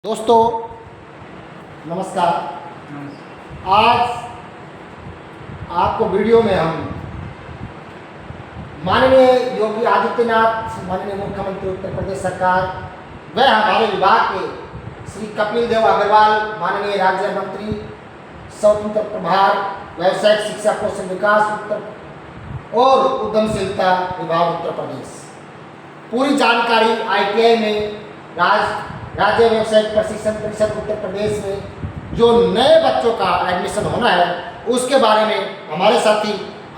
दोस्तों नमस्कार। आज आपको वीडियो में हम माननीय योगी आदित्यनाथ, माननीय मुख्यमंत्री उत्तर प्रदेश सरकार व हमारे विभाग के श्री कपिल देव अग्रवाल, माननीय राज्य मंत्री स्वतंत्र प्रभार व्यावसायिक शिक्षा कौशल विकास उत्तर और उद्यमशीलता विभाग उत्तर प्रदेश, पूरी जानकारी ITI में राज्य व्यवसायिक प्रशिक्षण परिषद उत्तर प्रदेश में जो नए बच्चों का एडमिशन होना है उसके बारे में हमारे साथी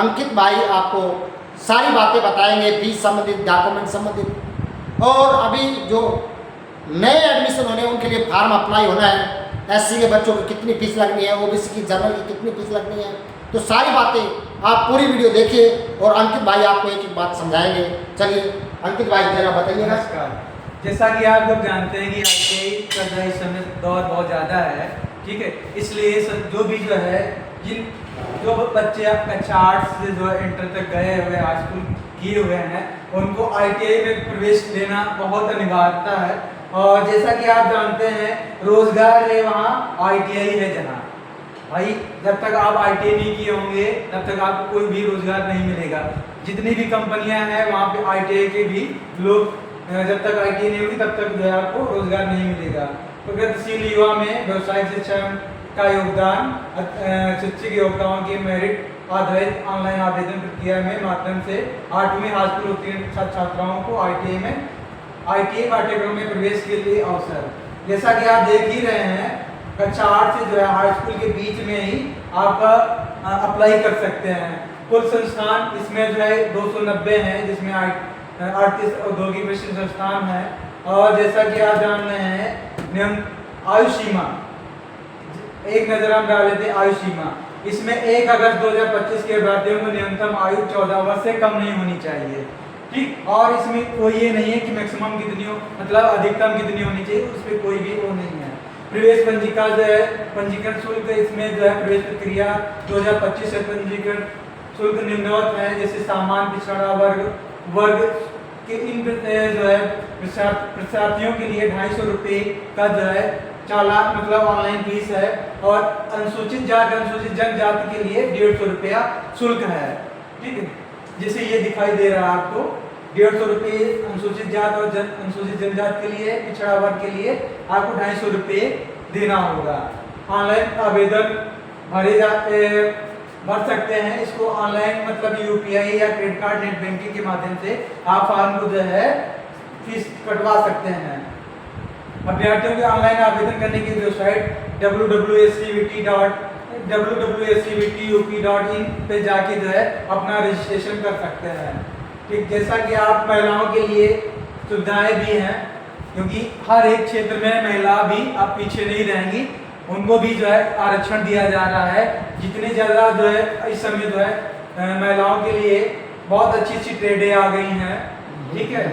अंकित भाई आपको सारी बातें बताएंगे, फीस संबंधित, डॉक्यूमेंट संबंधित, और अभी जो नए एडमिशन होने हैं उनके लिए फार्म अप्लाई होना है, SC के बच्चों की कितनी फीस लगनी है, OBC की जनरल की कितनी फीस लगनी है, तो सारी बातें आप पूरी वीडियो देखिए और अंकित भाई आपको एक एक बात समझाएंगे। चलिए अंकित भाई जरा बताइएगा। नमस्कार। जैसा कि आप लोग जानते हैं कि ITI का जो इस समय दौर बहुत ज़्यादा है, ठीक है, इसलिए जो भी जो है जो बच्चे कक्षा 8 से जो है इंटर तक गए हुए, हाई स्कूल किए हुए हैं, उनको ITI में प्रवेश लेना बहुत अनिवार्यता है। और जैसा कि आप जानते हैं रोजगार है वहाँ ITI है जहाँ, भाई जब तक आप ITI नहीं किए होंगे तब तक आपको कोई भी रोजगार नहीं मिलेगा। जितनी भी कंपनियां हैं वहाँ पे ITI के भी लोग, जब तक ITI नहीं होगी तब तक जो है आपको रोजगार नहीं मिलेगा। प्रगतिशील युवा में व्यवसायिक शिक्षा का योगदान, शिक्षक योग्यताओं के मेरिट आधारित ऑनलाइन आवेदन प्रक्रिया में माध्यम से 8वीं हाई स्कूल उत्तीर्ण छात्राओं को ITI पाठ्यक्रम में प्रवेश के लिए अवसर। जैसा कि आप देख ही रहे हैं, कक्षा 8 से जो है हाई स्कूल के बीच में ही आप अप्लाई कर सकते हैं। कुल संस्थान इसमें जो है 290 हैं, जिसमें 38 औद्योगिक प्रशिक्षण संस्थान है। और जैसा कि आप जान रहे हैं नियम आयु सीमा, एक नजर हम डाल लेते हैं आयु सीमा। इसमें 1 अगस्त 2025 के अभ्यर्थियों को न्यूनतम आयु 14 वर्ष से कम नहीं होनी चाहिए, ठीक। और इसमें कोई ये नहीं है कि मैक्सिमम कितनी हो, मतलब अधिकतम कितनी होनी चाहिए, उस पर कोई भी वो नहीं है। प्रवेश पंजिका जो है, पंजीकरण शुल्क, इसमें जो है प्रवेश प्रक्रिया 2025 से पंजीकरण शुल्क निम्नवत है, जैसे सामान्य पिछड़ा वर्ग के इन जो है प्रशार्थियों के लिए 250 रुपये का जो है चालान, मतलब ऑनलाइन फीस है। और अनुसूचित जाति अनुसूचित जनजाति के लिए 150 रुपया शुल्क है, ठीक है। जैसे ये दिखाई दे रहा है आपको, 150 रुपये अनुसूचित जाति और अनुसूचित जनजाति के लिए, पिछड़ा वर्ग के लिए आपको 250 रुपये देना होगा। ऑनलाइन आवेदन भर सकते हैं। इसको ऑनलाइन मतलब UPI या क्रेडिट कार्ड, नेट बैंकिंग के माध्यम से आप फॉर्म को जो है फीस कटवा सकते हैं। अभ्यर्थियों के ऑनलाइन आवेदन करने की वेबसाइट www.scvt.up.in पे जाके जो है अपना रजिस्ट्रेशन कर सकते हैं, ठीक। जैसा कि आप महिलाओं के लिए सुविधाएं भी हैं, क्योंकि हर एक क्षेत्र में महिला भी अब पीछे नहीं रहेंगी, उनको भी जो है आरक्षण दिया जा रहा है। जितने ज़्यादा जो है इस समय जो है महिलाओं के लिए बहुत अच्छी ट्रेडें आ गई हैं, ठीक है।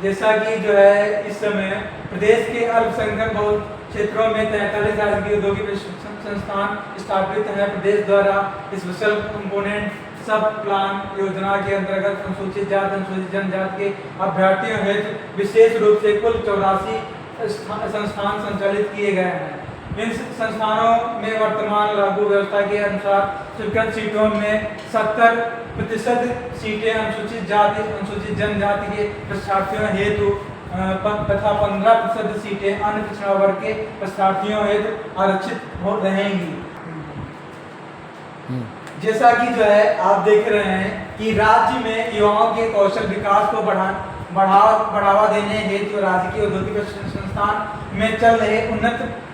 जैसा कि जो है इस समय प्रदेश के अल्पसंख्यक बहुत क्षेत्रों में 43 राजकीय औद्योगिक प्रशिक्षण संस्थान स्थापित है। प्रदेश द्वारा स्पेशल कंपोनेंट सब प्लान योजना के अंतर्गत अनुसूचित जाति अनुसूचित जनजाति के अभ्यर्थियों हेतु विशेष रूप से कुल 84 संस्थान संचालित किए गए हैं। इन संस्थानों में वर्तमान लागू व्यवस्था के अनुसार स्वीकृत सीटों में 70% सीटें अनुसूचित जाति अनुसूचित जनजाति के प्रशिक्षार्थियों हेतु तथा 15% सीटें अन्य पिछड़ा वर्ग के प्रशिक्षार्थियों हेतु आरक्षित हो रहेंगी। जैसा कि जो है आप देख रहे हैं कि राज्य में युवाओं के कौशल विकास को बढ़ावा देने हेतु राजकीय औद्योगिक प्रशिक्षण संस्थान में चल रहे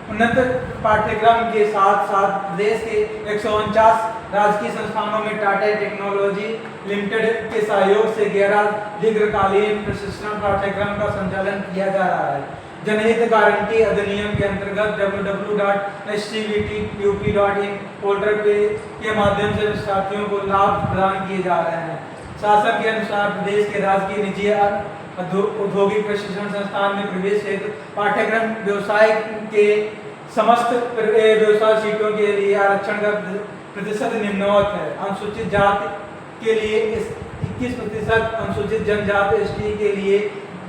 उन्नत पाठ्यक्रम के साथ साथ प्रदेश के 149 राजकीय संस्थानों में टाटा टेक्नोलॉजी लिमिटेड के सहयोग से 11 दीर्घकालीन प्रशिक्षण पाठ्यक्रम का संचालन किया जा रहा है। जनहित गारंटी अधिनियम के अंतर्गत www.scvtup.in पोर्टल के माध्यम से छात्रों को लाभ प्रदान किए जा रहे हैं। शासन के अनुसार प्रदेश के राजकीय निजी औद्योगिक प्रशिक्षण संस्थान में प्रवेश हेतु पाठ्यक्रम व्यवसाय के समस्त व्यवसाय सीटों के लिए आरक्षण का प्रतिशत निम्नवत है। अनुसूचित जाति के लिए 21%, अनुसूचित जनजाति ST के लिए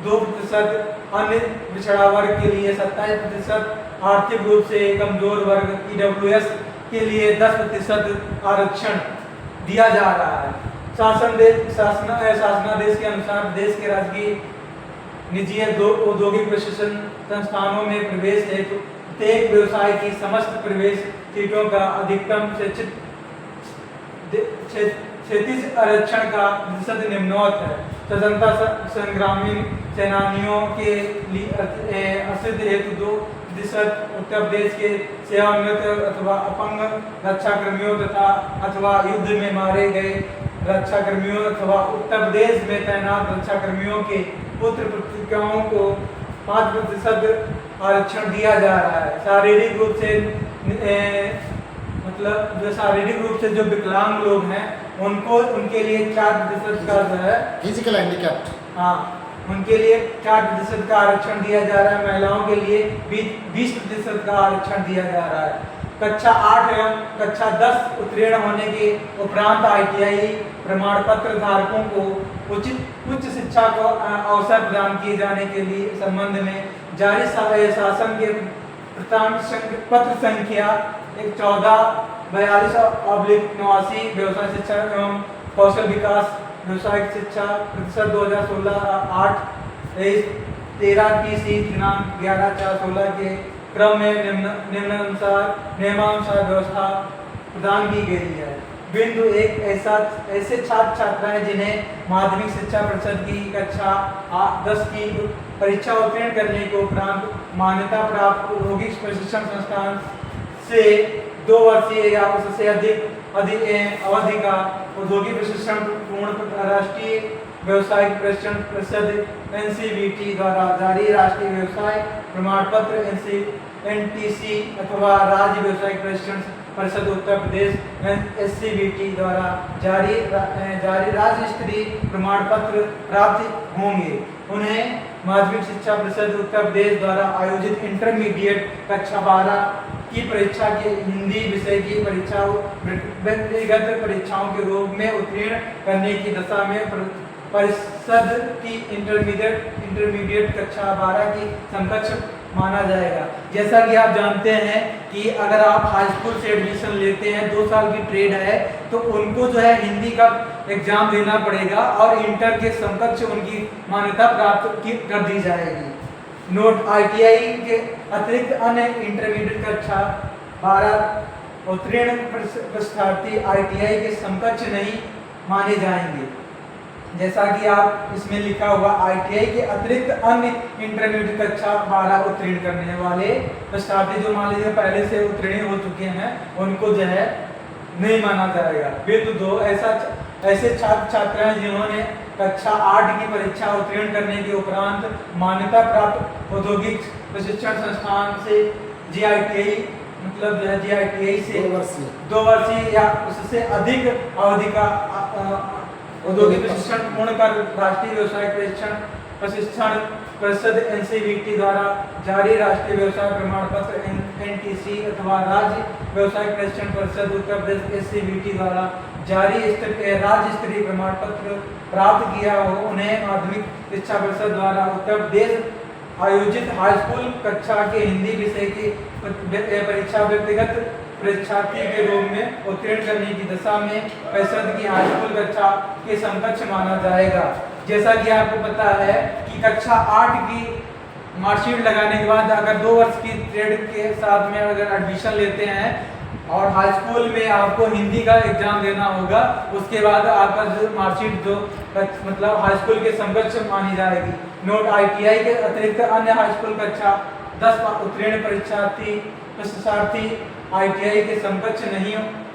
2%, अन्य पिछड़ा वर्ग के लिए 27%, आर्थिक रूप से कमजोर वर्ग EWS के लिए 10% आरक्षण दिया जा रहा है। शासनादेश के अनुसार देश के राजकीय निजी औद्योगिक प्रशिक्षण संस्थानों में प्रवेश हेतु प्रत्येक व्यवसाय की समस्त प्रवेश सीटों का अधिकतम 36 आरक्षण का प्रतिशत निम्नवत है। स्वतंत्रता संग्रामी सेनानियों के लिए अस्तित्व हेतु 2%, उत्तर प्रदेश के सेवानिवृत्त अथवा अपंग रक्षाकर्मियों तथा अथवा युद्ध में मारे गए रक्षाकर्मियों अथवा उत्तर प्रदेश में तैनात रक्षाकर्मियों के पुत्र पुत्रिकाओं को 5% आरक्षण दिया जा रहा है। शारीरिक रूप से मतलब जो शारीरिक रूप से जो विकलांग लोग हैं उनको उनके लिए 4% का जो है फिजिकल हैंडीकैप्ड, हाँ उनके लिए 4% का आरक्षण दिया जा रहा है। महिलाओं के लिए 20% का आरक्षण दिया जा रहा है। कक्षा 8 एवं कक्षा 10 उत्तीर्ण होने के उपरांत ITI प्रमाण पत्र धारकों को उच्च शिक्षा को अवसर प्रदान किए जाने के लिए संबंध में जारी शासन के पत्र संख्या 14/42/89 व्यवसाय शिक्षा एवं कौशल विकास व्यवसायिक शिक्षा प्रतिशत 2016-8 13 TC दिनांक 11/4/16 के क्रम में निम्नानुसार नियमानुसार व्यवस्था प्रदान की गई है। बिंदु 1 ऐसे छात्र छात्राएं जिन्हें माध्यमिक शिक्षा परिषद की कक्षा 10 की परीक्षा उत्तीर्ण करने के उपरांत मान्यता प्राप्त औद्योगिक प्रशिक्षण संस्थान से 2 वर्षीय या उससे अधिक अवधि का औद्योगिक प्रशिक्षण पूर्ण राष्ट्रीय व्यवसायिक प्रशिक्षण परिषद NCVT द्वारा जारी राष्ट्रीय व्यवसाय प्रमाण पत्र NTC अथवा राज्य व्यवसायिक प्रशिक्षण परिषद उत्तर प्रदेश SCVT द्वारा जारी राज्य स्तरीय प्रमाण पत्र प्राप्त होंगे। उन्हें माध्यमिक शिक्षा परिषद उत्तर प्रदेश द्वारा आयोजित इंटरमीडिएट कक्षा 12 की परीक्षा के हिंदी विषय की परीक्षा व्यक्तिगत परीक्षाओं के रूप में उत्तीर्ण करने की दशा में परिषद की इंटरमीडिएट कक्षा 12 की समकक्ष माना जाएगा। जैसा कि आप जानते हैं कि अगर आप हाई स्कूल से एडमिशन लेते हैं 2 साल की ट्रेड है तो उनको जो है हिंदी का एग्जाम देना पड़ेगा और इंटर के समकक्ष उनकी मान्यता प्राप्त कर दी जाएगी। नोट ITI के अतिरिक्त अन्य इंटरमीडिएट कक्षा 12 उत्तीर्ण परीक्षार्थी ITI के समकक्ष नहीं माने जाएंगे। जैसा कि आप इसमें लिखा हुआ ITI के अतिरिक्त अन्य इंटरमीडिएट कक्षा 12 उत्तीर्ण करने वाले परीक्षार्थी जो मान लीजिए पहले से उत्तीर्ण हो चुके हैं उनको जो है नहीं माना जाएगा। बिंदु 2 ऐसे छात्र छात्राएं जिन्होंने कक्षा 8 की परीक्षा उत्तीर्ण करने के उपरांत मान्यता प्राप्त औद्योगिक प्रशिक्षण संस्थान से GITI मतलब जो है GITI से 2 वर्षीय या उससे अधिक अवधि का औद्योगिक प्रशिक्षण पूर्ण कर राष्ट्रीय व्यवसायिक प्रशिक्षण परिषद NCVT द्वारा जारी राष्ट्रीय व्यवसाय प्रमाण पत्र NTC अथवा राज्य व्यवसायिक प्रशिक्षण परिषद उत्तर प्रदेश SCVT द्वारा जारी राज्य स्तरीय प्रमाण पत्र प्राप्त किया हो उन्हें माध्यमिक शिक्षा परिषद द्वारा उत्तर प्रदेश आयोजित हाई स्कूल कक्षा के हिंदी विषय की परीक्षा व्यक्तिगत परीक्षार्थी के रूप में उत्तीर्ण करने की दशा में परिषद की हाई स्कूल कक्षा के समकक्ष माना जाएगा। जैसा कि आपको पता है कि कक्षा 8 की मार्कशीट लगाने के बाद अगर 2 वर्ष की ट्रेड के साथ में अगर एडमिशन लेते हैं और हाई स्कूल में आपको हिंदी का एग्जाम देना होगा उसके बाद आपका जो मार्कशीट जो मतलब हाई स्कूल के समकक्ष मानी जाएगी। नोट ITI के अतिरिक्त अन्य हाई स्कूल कक्षा 10 उत्तीर्ण परीक्षार्थी ITI के समकक्ष नहीं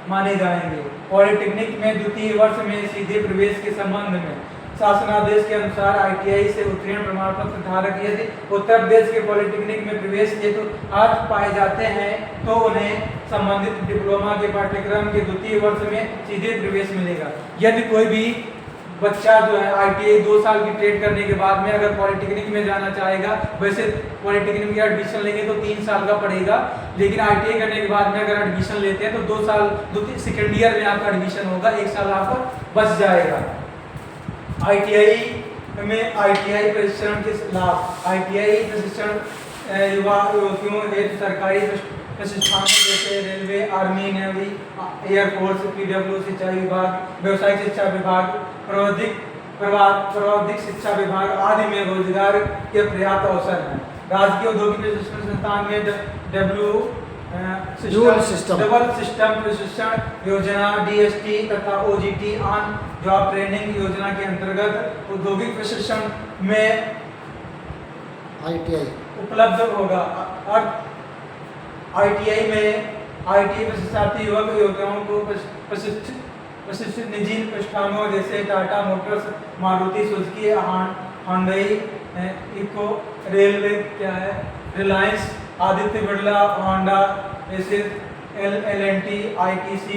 माने जाएंगे। पॉलिटेक्निक में द्वितीय वर्ष में सीधे प्रवेश के संबंध में शासनादेश के अनुसार ITI से उत्तीर्ण प्रमाण पत्र धारक यदि उत्तर प्रदेश के पॉलिटेक्निक में प्रवेश हेतु अर्ह पाए जाते हैं तो उन्हें संबंधित डिप्लोमा के पाठ्यक्रम के द्वितीय वर्ष में सीधे प्रवेश मिलेगा। यदि कोई भी बच्चा जो है ITI 2 साल की ट्रेड करने के बाद में अगर पॉलिटेक्निक में जाना चाहेगा, वैसे पॉलिटेक्निक में एडमिशन लेंगे तो 3 साल का पड़ेगा, लेकिन ITI करने के बाद में अगर एडमिशन लेते हैं तो 2 साल सेकेंड ईयर में आपका एडमिशन होगा, 1 साल आपका बच जाएगा। ITI में ITI प्रशिक्षण के लाभ। ITI प्रशिक्षण युवा युवतियों हेतु सरकारी प्रशिक्षण जैसे railway, army, navy, air force, PW, सिंचाई विभाग, व्यवसायिक शिक्षा विभाग, प्रौद्योगिक शिक्षा विभाग आदि में रोजगार के पर्याप्त अवसर हैं। राजकीय औद्योगिक प्रशिक्षण संस्थान में डबल सिस्टम प्रशिक्षण योजना DST तथा OGT ऑन जॉब ट्रेनिंग योजना के अंतर्गत औद्योगिक प्रशिक्षण में ITI उपलब्ध होगा। और ITI में प्रशिक्षणार्थी युवक युवतियों को प्रशिक्षित निजी प्रतिष्ठानों जैसे Tata Motors, Maruti Suzuki, Hyundai, इको, रेलवे क्या है, रिलायंस, आदित्य बिरला, होंडा, ऐसे L&T, ITC,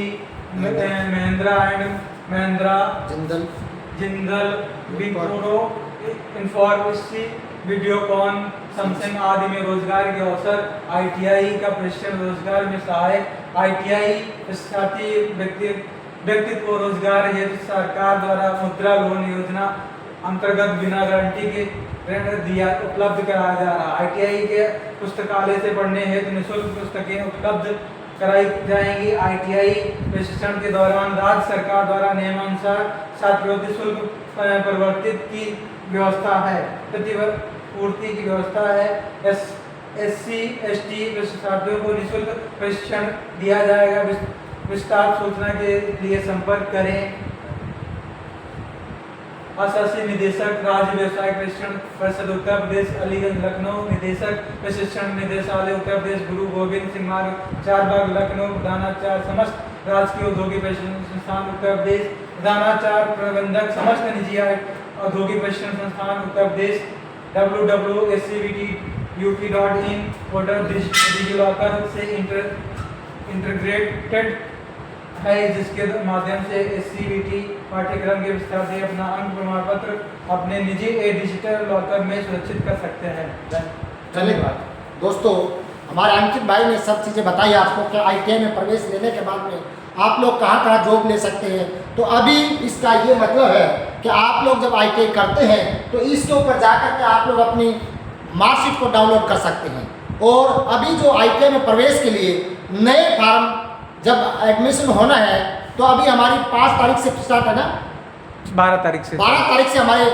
Mahindra and Mahindra, Jindal, Wipro, Infosys, Videocon, Samsung आदि में रोजगार के अवसर। ITI का प्रशिक्षण रोजगार में सहायक। ITI प्रशिक्षणार्थी व्यक्ति को रोजगार हेतु सरकार द्वारा मुद्रा लोन योजना अंतर्गत बिना गारंटी के ऋण उपलब्ध कराया जा रहा है। ITI के पुस्तकालय से पढ़ने हेतु निःशुल्क पुस्तकें उपलब्ध कराई जाएंगी। ITI प्रशिक्षण के दौरान राज्य सरकार द्वारा नियमानुसार छात्रवृत्ति शुल्क परिवर्तित की व्यवस्था है, प्रतिपूर्ति की व्यवस्था है। SC ST प्रशिक्षणार्थियों को निःशुल्क प्रशिक्षण दिया जाएगा। विस्तार सूचना के लिए संपर्क करें। अशासी निदेशक राज्य व्यवसायिक प्रशिक्षण परिषद उत्तर प्रदेश अलीगंज लखनऊ, निदेशक प्रशिक्षण निदेशालय उत्तर प्रदेश गुरु गोविंद सिंह मार्ग, चारबाग लखनऊ, प्रधानाचार्य समस्त राजकीय औद्योगिक प्रशिक्षण संस्थान उत्तर प्रदेश, प्रधानाचार्य प्रबंधक समस्त निजी औद्योगिक प्रशिक्षण संस्थान Uttar Pradesh. www.scvtup.in portal DigiLocker से इंटीग्रेटेड है, जिसके माध्यम से SCVT पाठ्यक्रम के विद्यार्थी अपना अंक प्रमाण पत्र अपने निजी डिजिटल लॉकर में सुरक्षित कर सकते हैं। चलिए दोस्तों, हमारे अंकित भाई ने सब चीज़ें बताई आपको कि ITI में प्रवेश लेने के बाद में आप लोग कहाँ कहाँ जॉब ले सकते हैं। तो अभी इसका ये मतलब है कि आप लोग जब ITI करते हैं तो इसके ऊपर जाकर के आप लोग अपनी मार्कशीट को डाउनलोड कर सकते हैं। और अभी जो ITI में प्रवेश के लिए नए फार्म जब एडमिशन होना है तो अभी हमारी 5 तारीख से स्टार्ट है ना, 12 तारीख से हमारे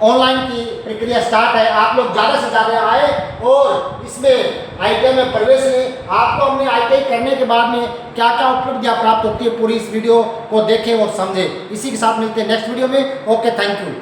ऑनलाइन की प्रक्रिया स्टार्ट है। आप लोग ज़्यादा से ज़्यादा आए और इसमें ITI में प्रवेश लें। आपको हमने ITI करने के बाद में क्या क्या उपलब्धियाँ प्राप्त होती है पूरी इस वीडियो को देखें और समझें। इसी के साथ मिलते हैं नेक्स्ट वीडियो में। Okay, thank you.